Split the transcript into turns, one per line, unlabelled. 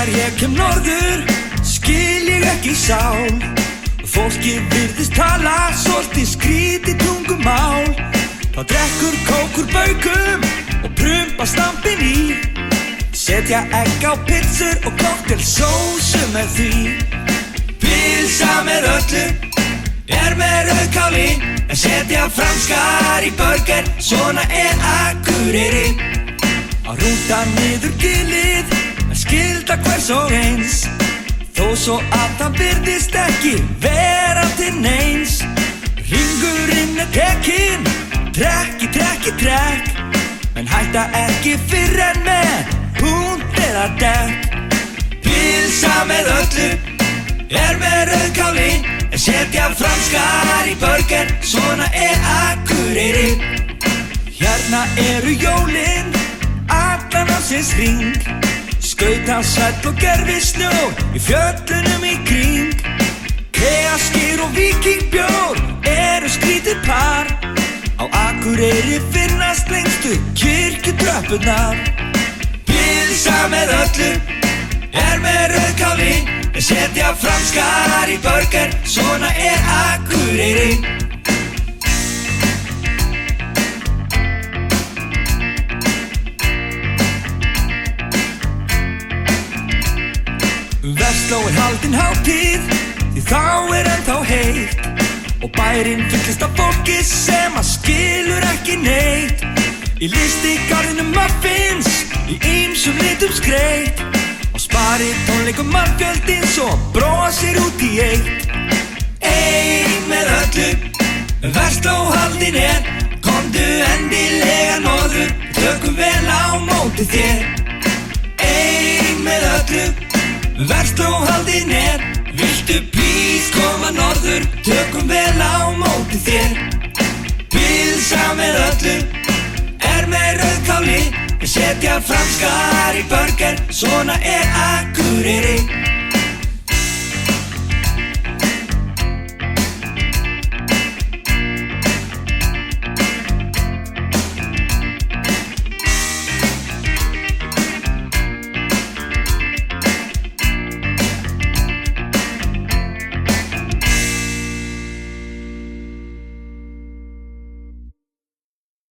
Þegar ég kem norður skil ég ekki sál. Fólkið virðist tala svolítið skrítið tungumál. Það drekkur kókur baukum og prumpa stampinn í. Setja egg á pizzur og koktelsósu með því. Pizza með öllu með rauðkáli, en setja franskar í burger, svona Akureyri. Að rúta niður gilið, en skylda hvers og eins. Þó svo að það virðist ekki vera til neins. Hringurinn tekinn, trekk í trekk, en hætta ekki fyrr en með punkt eða dekk. Pizza með öllu með rauðkáli, en setja franskar í burger, svona Akureyri. Hérna eru jólin, allan ársins hring. Skautasvell og gervisnjó í fjöllunum í kring. Keaskýr og víkingbjór eru skrítið par. Á Akureyri finnast lengstu kirkjutröppurnar. Pizza með öllu með rauðkáli, en setja franskar í burger, svona Akureyri. Versló haldin hátíð, því þá ennþá heitt. Og bærinn fyllist af fólki sem að skilur ekki neitt. Í listigarðinum muffins, í ýmsum litum skreytt. Á spari tónleikum mannfjöldinn svo brosir út í eitt. Ein með öllu, versló haldin komdu endilega norður, tökum vel á móti þér. Ein með öllu, versló haldin viltu please koma norður, tökum vel á móti þér. Pizza með öllu með rauðkáli, en setja franskar í burger, svona Akureyri.